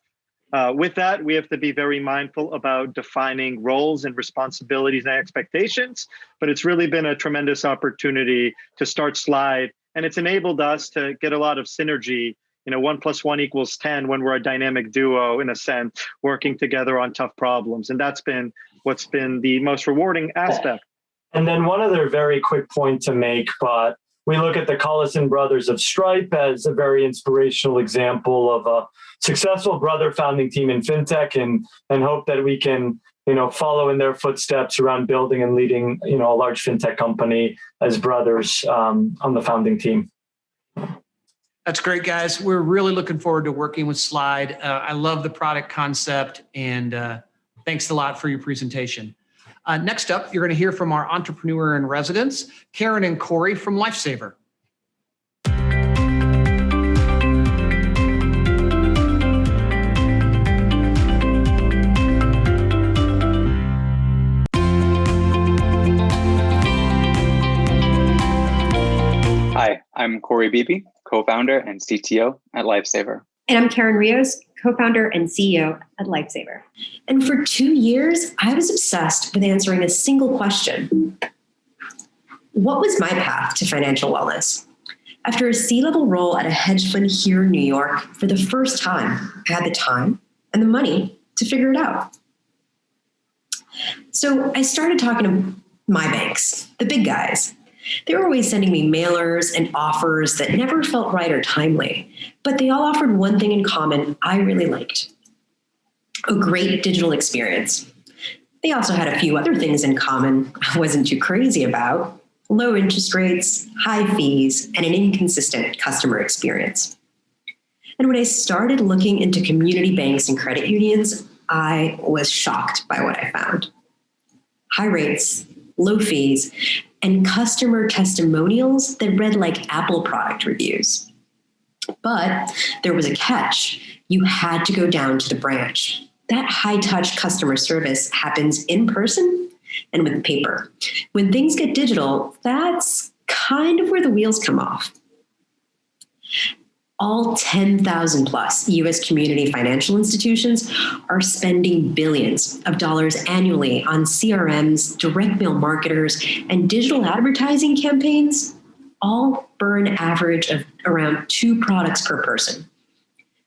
With that, we have to be very mindful about defining roles and responsibilities and expectations. But it's really been a tremendous opportunity to start Slyde. And it's enabled us to get a lot of synergy. 1 + 1 = 10 when we're a dynamic duo, in a sense, working together on tough problems. And that's been what's been the most rewarding aspect. And then one other very quick point to make, but we look at the Collison brothers of Stripe as a very inspirational example of a successful brother founding team in fintech, and hope that we can, follow in their footsteps around building and leading, a large fintech company as brothers on the founding team. That's great, guys. We're really looking forward to working with Slyde. I love the product concept, and thanks a lot for your presentation. Next up, you're going to hear from our entrepreneur in residence, Karen and Corey from Lifesaver. Hi, I'm Corey Beebe, co-founder and CTO at Lifesaver. And I'm Karen Rios, co-founder and CEO at Lifesaver. And for 2 years, I was obsessed with answering a single question. What was my path to financial wellness? After a C-level role at a hedge fund here in New York, for the first time, I had the time and the money to figure it out. So I started talking to my banks, the big guys. They were always sending me mailers and offers that never felt right or timely, but they all offered one thing in common I really liked: a great digital experience. They also had a few other things in common I wasn't too crazy about: low interest rates, high fees, and an inconsistent customer experience. And when I started looking into community banks and credit unions, I was shocked by what I found. High rates, low fees, and customer testimonials that read like Apple product reviews. But there was a catch. You had to go down to the branch. That high-touch customer service happens in person and with paper. When things get digital, that's kind of where the wheels come off. All 10,000 plus US community financial institutions are spending billions of dollars annually on CRMs, direct mail marketers, and digital advertising campaigns, all burn an average of around 2 products per person,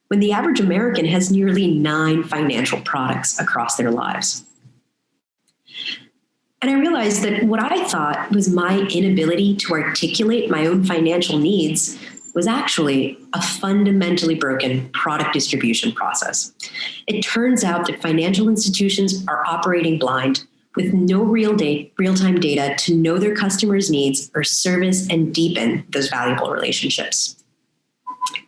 when the average American has nearly 9 financial products across their lives. And I realized that what I thought was my inability to articulate my own financial needs was actually a fundamentally broken product distribution process. It turns out that financial institutions are operating blind, with no real-time data to know their customers' needs or service and deepen those valuable relationships.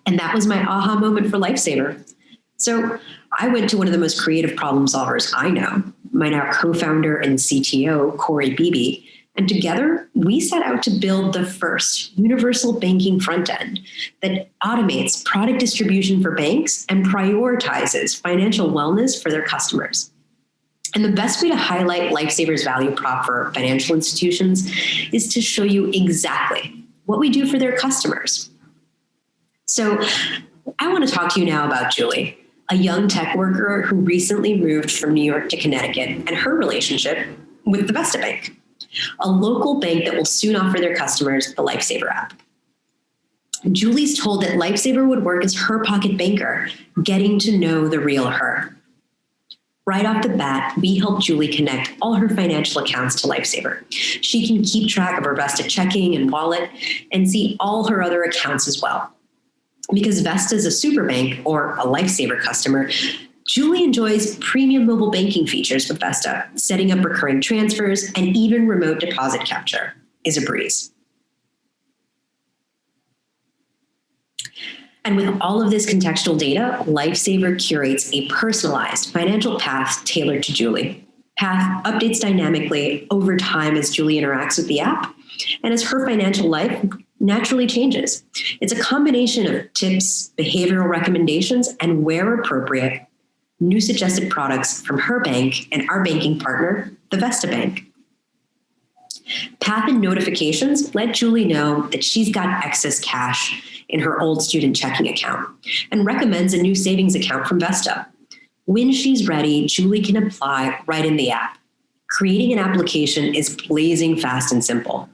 And that was my aha moment for Lifesaver. So I went to one of the most creative problem solvers I know, my now co-founder and CTO, Corey Beebe, and together, we set out to build the first universal banking front end that automates product distribution for banks and prioritizes financial wellness for their customers. And the best way to highlight Lifesaver's value prop for financial institutions is to show you exactly what we do for their customers. So I want to talk to you now about Julie, a young tech worker who recently moved from New York to Connecticut, and her relationship with the Vesta Bank, a local bank that will soon offer their customers the Lifesaver app. Julie's told that Lifesaver would work as her pocket banker, getting to know the real her. Right off the bat, we helped Julie connect all her financial accounts to Lifesaver. She can keep track of her Vesta checking and wallet and see all her other accounts as well. Because Vesta is a super bank or a Lifesaver customer, Julie enjoys premium mobile banking features with Vesta. Setting up recurring transfers and even remote deposit capture is a breeze. And with all of this contextual data, Lifesaver curates a personalized financial path tailored to Julie. Path updates dynamically over time as Julie interacts with the app and as her financial life naturally changes. It's a combination of tips, behavioral recommendations, and where appropriate, new suggested products from her bank and our banking partner, the Vesta Bank. Path and notifications let Julie know that she's got excess cash in her old student checking account and recommends a new savings account from Vesta. When she's ready, Julie can apply right in the app. Creating an application is blazing fast and simple.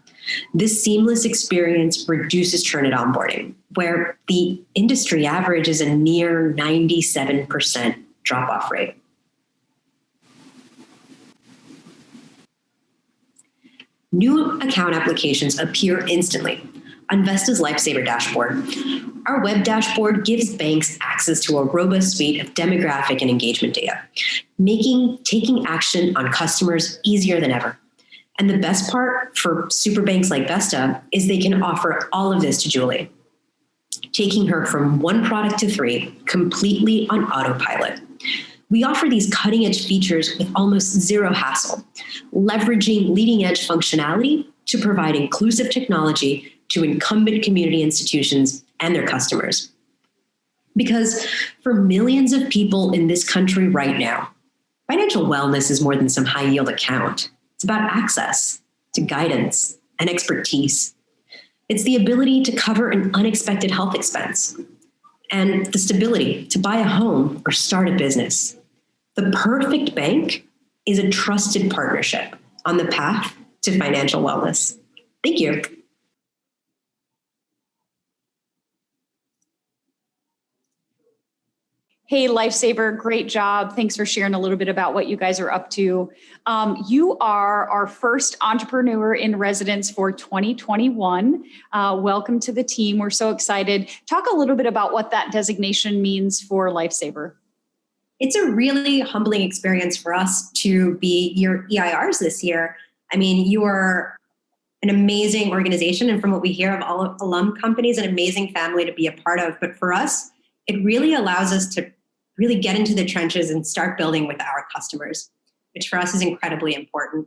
This seamless experience reduces churn at onboarding, where the industry average is a near 97% drop-off rate. New account applications appear instantly on Vesta's Lifesaver dashboard. Our web dashboard gives banks access to a robust suite of demographic and engagement data, making taking action on customers easier than ever. And the best part for super banks like Vesta is they can offer all of this to Julie, taking her from one product to 3 completely on autopilot. We offer these cutting-edge features with almost zero hassle, leveraging leading-edge functionality to provide inclusive technology to incumbent community institutions and their customers. Because for millions of people in this country right now, financial wellness is more than some high-yield account. It's about access to guidance and expertise. It's the ability to cover an unexpected health expense and the stability to buy a home or start a business. The perfect bank is a trusted partnership on the path to financial wellness. Thank you. Hey, Lifesaver, great job. Thanks for sharing a little bit about what you guys are up to. You are our first entrepreneur in residence for 2021. Welcome to the team. We're so excited. Talk a little bit about what that designation means for Lifesaver. It's a really humbling experience for us to be your EIRs this year. I mean, you are an amazing organization, and from what we hear of all alum companies, an amazing family to be a part of. But for us, it really allows us to really get into the trenches and start building with our customers, which for us is incredibly important.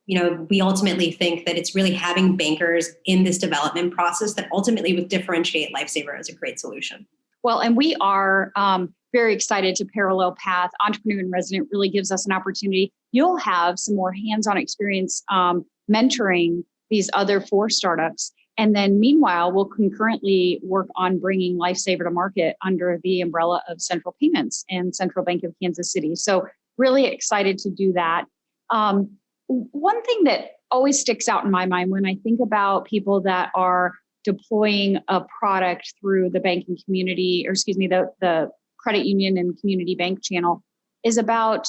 You know, we ultimately think that it's really having bankers in this development process that ultimately would differentiate Lifesaver as a great solution. Well, and we are very excited to parallel path. Entrepreneur in Resident really gives us an opportunity. You'll have some more hands-on experience mentoring these other 4 startups. And then meanwhile, we'll concurrently work on bringing Lifesaver to market under the umbrella of Central Payments and Central Bank of Kansas City. So really excited to do that. One thing that always sticks out in my mind when I think about people that are deploying a product through the banking community, or excuse me, the credit union and community bank channel, is about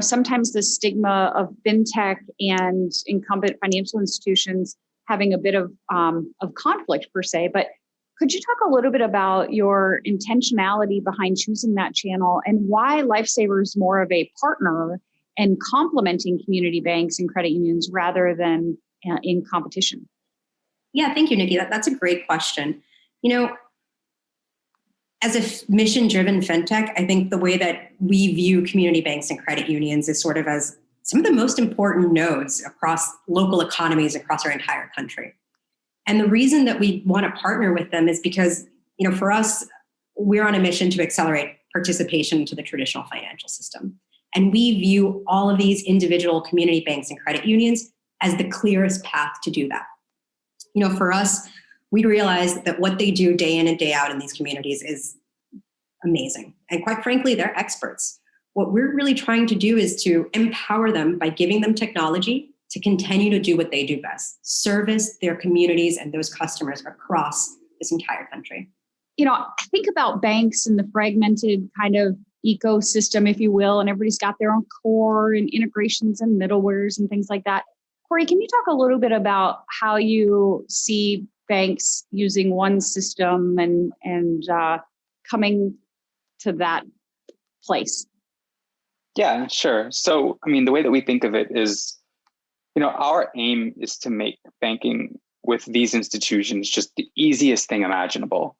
sometimes the stigma of fintech and incumbent financial institutions having a bit of conflict per se. But could you talk a little bit about your intentionality behind choosing that channel and why Lifesaver is more of a partner and complementing community banks and credit unions rather than in competition? Yeah, thank you, Nikki. That's a great question. You know, as a mission-driven fintech, I think the way that we view community banks and credit unions is sort of as some of the most important nodes across local economies across our entire country. And the reason that we want to partner with them is because, you know, for us, we're on a mission to accelerate participation into the traditional financial system. And we view all of these individual community banks and credit unions as the clearest path to do that. You know, for us, we realize that what they do day in and day out in these communities is amazing. And quite frankly, they're experts. What we're really trying to do is to empower them by giving them technology to continue to do what they do best, service their communities and those customers across this entire country. You know, I think about banks and the fragmented kind of ecosystem, if you will, and everybody's got their own core and integrations and middlewares and things like that. Corey, can you talk a little bit about how you see banks using one system and coming to that place? Yeah, sure. So, I mean, the way that we think of it is, you know, our aim is to make banking with these institutions just the easiest thing imaginable.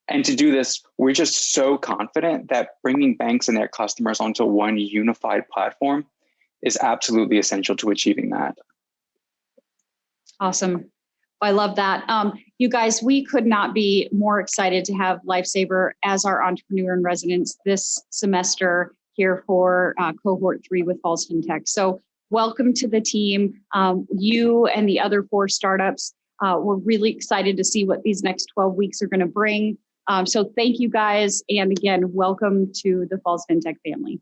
And to do this, we're just so confident that bringing banks and their customers onto one unified platform is absolutely essential to achieving that. Awesome. I love that. You guys, we could not be more excited to have Lifesaver as our entrepreneur in residence this semester here for cohort 3 with Falls Fintech. So welcome to the team. You and the other 4 startups, we're really excited to see what these next 12 weeks are going to bring. So thank you guys. And again, welcome to the Falls Fintech family.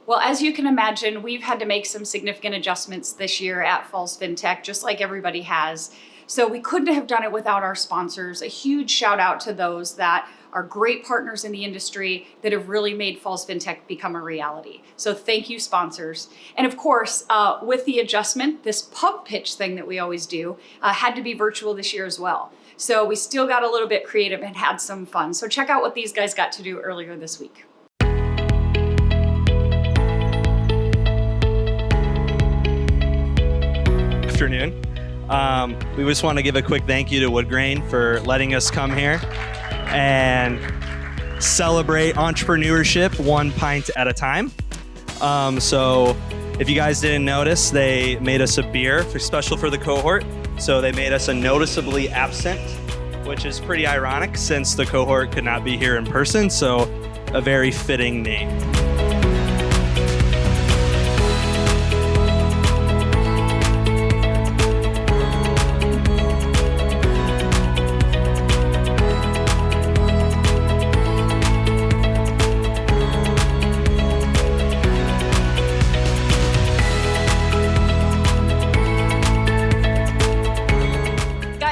Well, as you can imagine, we've had to make some significant adjustments this year at Falls Fintech, just like everybody has. So we couldn't have done it without our sponsors. A huge shout out to those that are great partners in the industry that have really made Falls Fintech become a reality. So thank you, sponsors. And of course, with the adjustment, this pub pitch thing that we always do had to be virtual this year as well. So we still got a little bit creative and had some fun. So check out what these guys got to do earlier this week. Afternoon. We just want to give a quick thank you to Woodgrain for letting us come here and celebrate entrepreneurship one pint at a time. So if you guys didn't notice, they made us a beer special for the cohort. So they made us a noticeably absent, which is pretty ironic since the cohort could not be here in person. So a very fitting name.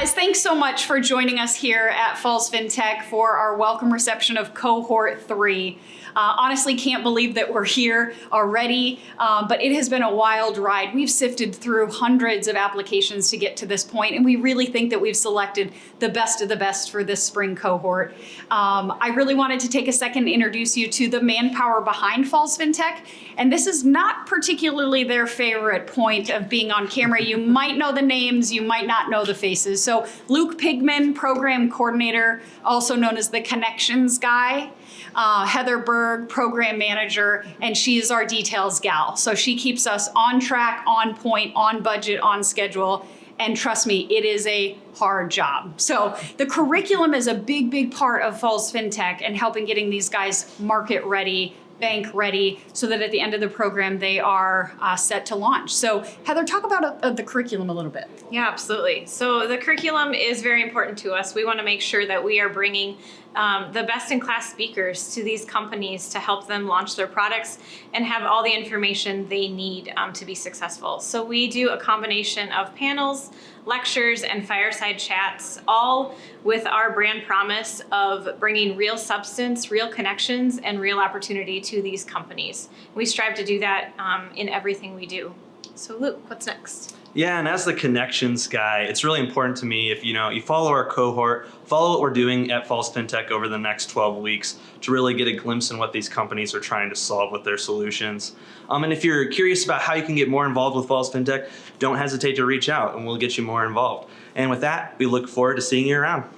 Thanks so much for joining us here at Falls Fintech for our welcome reception of Cohort 3. Honestly, can't believe that we're here already, but it has been a wild ride. We've sifted through hundreds of applications to get to this point, and we really think that we've selected the best of the best for this spring cohort. I really wanted to take a second to introduce you to the manpower behind Falls Fintech, and this is not particularly their favorite point of being on camera. You might know the names, you might not know the faces. So Luke Pigman, Program Coordinator, also known as the Connections Guy. Heather Berg, Program Manager, and she is our details gal. So she keeps us on track, on point, on budget, on schedule. And trust me, it is a hard job. So the curriculum is a big, big part of Falls Fintech and helping getting these guys market ready, bank ready, so that at the end of the program, they are set to launch. So Heather, talk about the curriculum a little bit. Yeah, absolutely. So the curriculum is very important to us. We want to make sure that we are bringing the best-in-class speakers to these companies to help them launch their products and have all the information they need to be successful. So we do a combination of panels, lectures, and fireside chats, all with our brand promise of bringing real substance, real connections, and real opportunity to these companies. We strive to do that in everything we do. So Luke, what's next? Yeah, and as the connections guy, it's really important to me if you follow our cohort, follow what we're doing at Falls Fintech over the next 12 weeks to really get a glimpse in what these companies are trying to solve with their solutions. And if you're curious about how you can get more involved with Falls Fintech, don't hesitate to reach out and we'll get you more involved. And with that, we look forward to seeing you around.